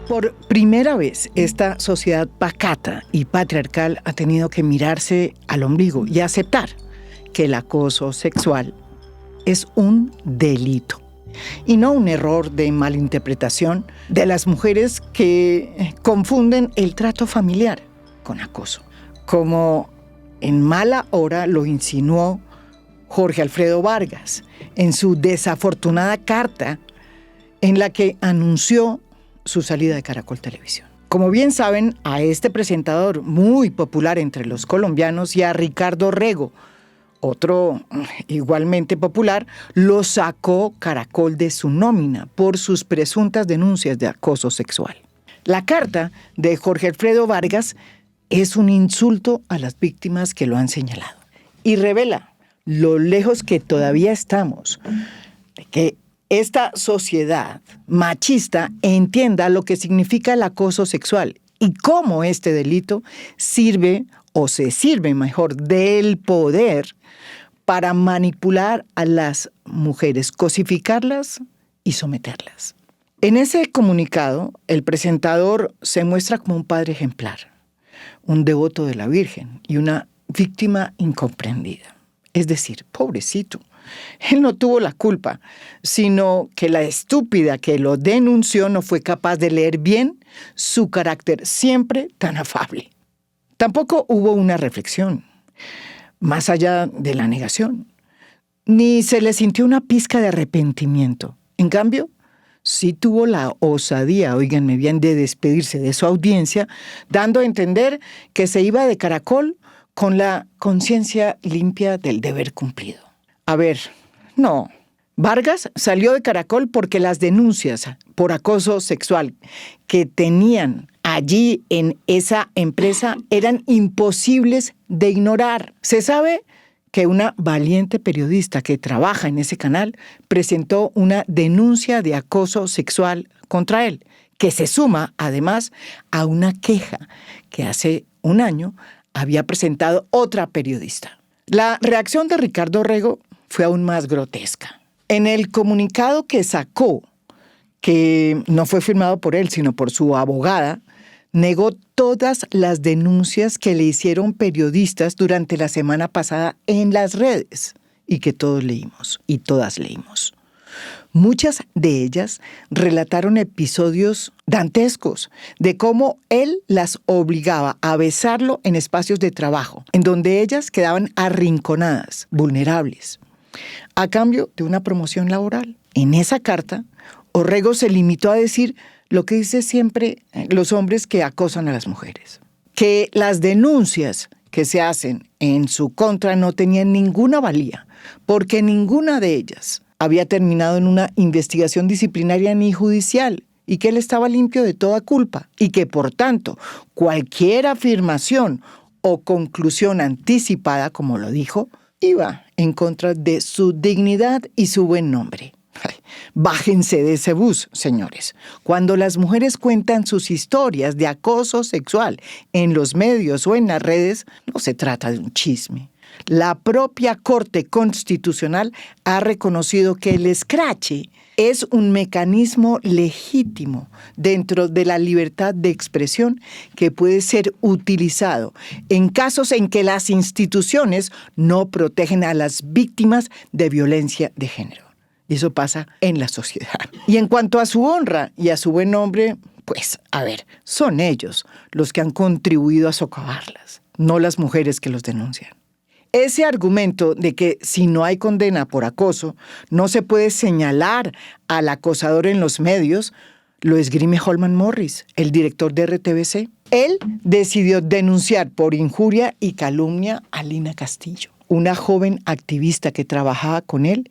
Por primera vez, esta sociedad pacata y patriarcal ha tenido que mirarse al ombligo y aceptar que el acoso sexual es un delito y no un error de malinterpretación de las mujeres que confunden el trato familiar con acoso, como en mala hora lo insinuó Jorge Alfredo Vargas en su desafortunada carta en la que anunció su salida de Caracol Televisión. Como bien saben, a este presentador muy popular entre los colombianos y a Ricardo Rego, otro igualmente popular, lo sacó Caracol de su nómina por sus presuntas denuncias de acoso sexual. La carta de Jorge Alfredo Vargas es un insulto a las víctimas que lo han señalado y revela lo lejos que todavía estamos de que esta sociedad machista entienda lo que significa el acoso sexual y cómo este delito sirve, o se sirve mejor, del poder para manipular a las mujeres, cosificarlas y someterlas. En ese comunicado, el presentador se muestra como un padre ejemplar, un devoto de la Virgen y una víctima incomprendida. Es decir, pobrecito, él no tuvo la culpa, sino que la estúpida que lo denunció no fue capaz de leer bien su carácter siempre tan afable. Tampoco hubo una reflexión, más allá de la negación, ni se le sintió una pizca de arrepentimiento. En cambio, sí tuvo la osadía, óiganme bien, de despedirse de su audiencia, dando a entender que se iba de Caracol con la conciencia limpia del deber cumplido. A ver, no. Vargas salió de Caracol porque las denuncias por acoso sexual que tenían allí en esa empresa eran imposibles de ignorar. Se sabe que una valiente periodista que trabaja en ese canal presentó una denuncia de acoso sexual contra él, que se suma además a una queja que hace un año había presentado otra periodista. La reacción de Ricardo Rego fue aún más grotesca. En el comunicado que sacó, que no fue firmado por él, sino por su abogada, negó todas las denuncias que le hicieron periodistas durante la semana pasada en las redes y que todos leímos y todas leímos. Muchas de ellas relataron episodios dantescos de cómo él las obligaba a besarlo en espacios de trabajo, en donde ellas quedaban arrinconadas, vulnerables, a cambio de una promoción laboral. En esa carta, Orrego se limitó a decir lo que dicen siempre los hombres que acosan a las mujeres, que las denuncias que se hacen en su contra no tenían ninguna valía, porque ninguna de ellas había terminado en una investigación disciplinaria ni judicial, y que él estaba limpio de toda culpa, y que, por tanto, cualquier afirmación o conclusión anticipada, como lo dijo, iba en contra de su dignidad y su buen nombre. Bájense de ese bus, señores. Cuando las mujeres cuentan sus historias de acoso sexual en los medios o en las redes, no se trata de un chisme. La propia Corte Constitucional ha reconocido que el escrache es un mecanismo legítimo dentro de la libertad de expresión que puede ser utilizado en casos en que las instituciones no protegen a las víctimas de violencia de género. Y eso pasa en la sociedad. Y en cuanto a su honra y a su buen nombre, pues, a ver, son ellos los que han contribuido a socavarlas, no las mujeres que los denuncian. Ese argumento de que si no hay condena por acoso, no se puede señalar al acosador en los medios, lo esgrime Holman Morris, el director de RTBC. Él decidió denunciar por injuria y calumnia a Lina Castillo, una joven activista que trabajaba con él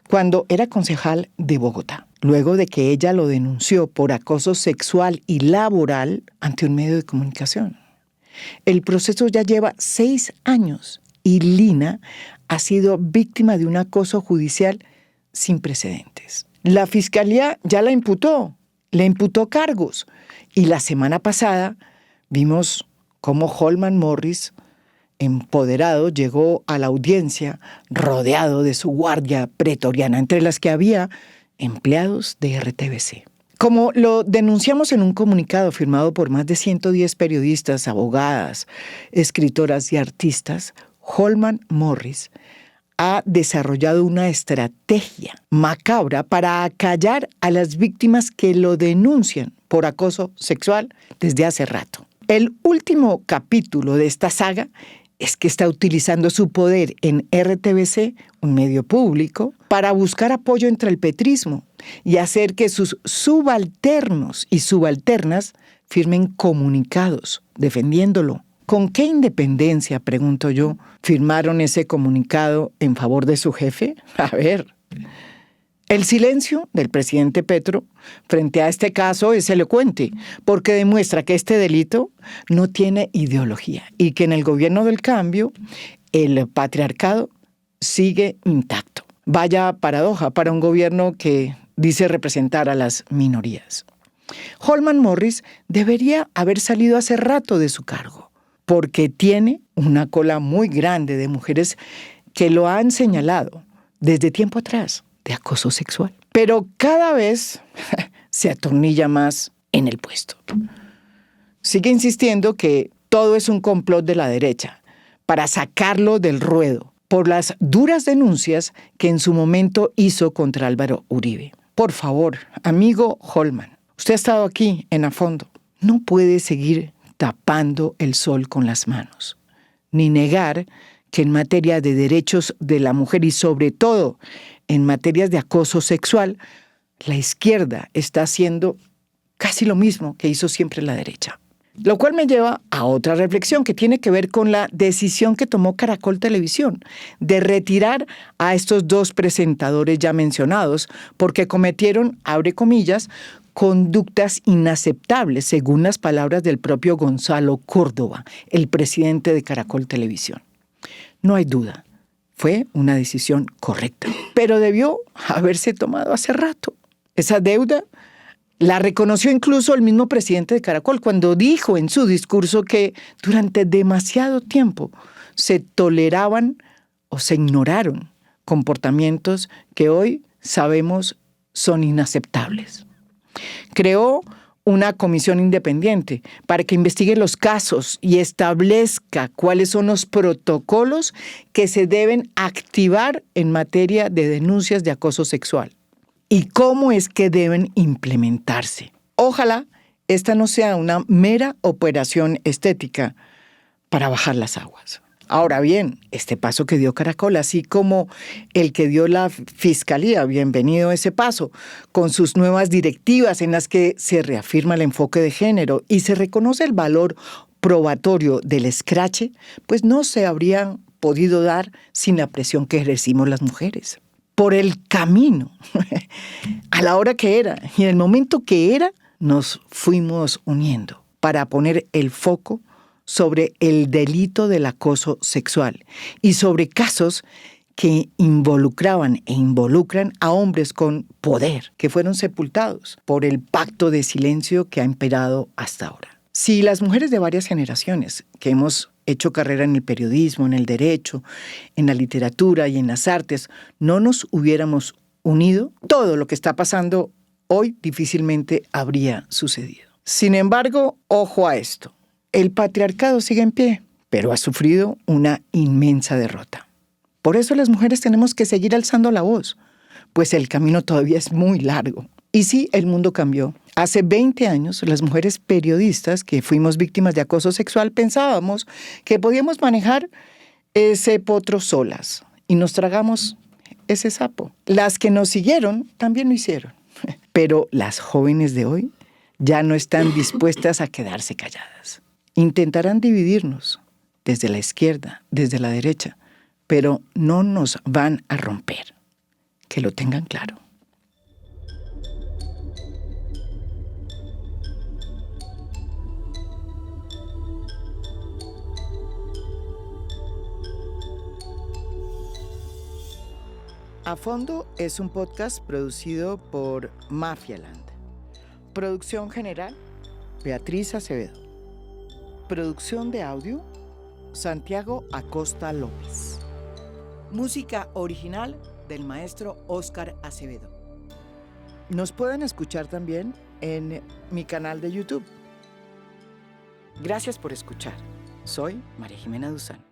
cuando era concejal de Bogotá, luego de que ella lo denunció por acoso sexual y laboral ante un medio de comunicación. El proceso ya lleva 6 años y Lina ha sido víctima de un acoso judicial sin precedentes. La fiscalía ya la imputó, le imputó cargos, y la semana pasada vimos cómo Holman Morris, empoderado, llegó a la audiencia rodeado de su guardia pretoriana, entre las que había empleados de RTBC. Como lo denunciamos en un comunicado firmado por más de 110 periodistas, abogadas, escritoras y artistas, Holman Morris ha desarrollado una estrategia macabra para acallar a las víctimas que lo denuncian por acoso sexual desde hace rato. El último capítulo de esta saga es que está utilizando su poder en RTBC, un medio público, para buscar apoyo entre el petrismo y hacer que sus subalternos y subalternas firmen comunicados defendiéndolo. ¿Con qué independencia, pregunto yo, firmaron ese comunicado en favor de su jefe? A ver, el silencio del presidente Petro frente a este caso es elocuente, porque demuestra que este delito no tiene ideología y que en el gobierno del cambio el patriarcado sigue intacto. Vaya paradoja para un gobierno que dice representar a las minorías. Holman Morris debería haber salido hace rato de su cargo, porque tiene una cola muy grande de mujeres que lo han señalado desde tiempo atrás de acoso sexual. Pero cada vez se atornilla más en el puesto. Sigue insistiendo que todo es un complot de la derecha para sacarlo del ruedo por las duras denuncias que en su momento hizo contra Álvaro Uribe. Por favor, amigo Holman, usted ha estado aquí en A Fondo. No puede seguir tapando el sol con las manos, ni negar que en materia de derechos de la mujer y sobre todo en materias de acoso sexual, la izquierda está haciendo casi lo mismo que hizo siempre la derecha. Lo cual me lleva a otra reflexión que tiene que ver con la decisión que tomó Caracol Televisión de retirar a estos dos presentadores ya mencionados porque cometieron, abre comillas, conductas inaceptables, según las palabras del propio Gonzalo Córdoba, el presidente de Caracol Televisión. No hay duda, fue una decisión correcta, pero debió haberse tomado hace rato. Esa deuda la reconoció incluso el mismo presidente de Caracol cuando dijo en su discurso que durante demasiado tiempo se toleraban o se ignoraron comportamientos que hoy sabemos son inaceptables. Creó una comisión independiente para que investigue los casos y establezca cuáles son los protocolos que se deben activar en materia de denuncias de acoso sexual y cómo es que deben implementarse. Ojalá esta no sea una mera operación estética para bajar las aguas. Ahora bien, este paso que dio Caracol, así como el que dio la Fiscalía, bienvenido ese paso, con sus nuevas directivas en las que se reafirma el enfoque de género y se reconoce el valor probatorio del escrache, pues no se habría podido dar sin la presión que ejercimos las mujeres. Por el camino, a la hora que era y en el momento que era, nos fuimos uniendo para poner el foco sobre el delito del acoso sexual y sobre casos que involucraban e involucran a hombres con poder que fueron sepultados por el pacto de silencio que ha imperado hasta ahora. Si las mujeres de varias generaciones que hemos hecho carrera en el periodismo, en el derecho, en la literatura y en las artes, no nos hubiéramos unido, todo lo que está pasando hoy difícilmente habría sucedido. Sin embargo, ojo a esto. El patriarcado sigue en pie, pero ha sufrido una inmensa derrota. Por eso las mujeres tenemos que seguir alzando la voz, pues el camino todavía es muy largo. Y sí, el mundo cambió. Hace 20 años, las mujeres periodistas que fuimos víctimas de acoso sexual pensábamos que podíamos manejar ese potro solas y nos tragamos ese sapo. Las que nos siguieron también lo hicieron, pero las jóvenes de hoy ya no están dispuestas a quedarse calladas. Intentarán dividirnos desde la izquierda, desde la derecha, pero no nos van a romper. Que lo tengan claro. A Fondo es un podcast producido por Mafialand. Producción general, Beatriz Acevedo. Producción de audio, Santiago Acosta López. Música original del maestro Óscar Acevedo. Nos pueden escuchar también en mi canal de YouTube. Gracias por escuchar. Soy María Jimena Duzán.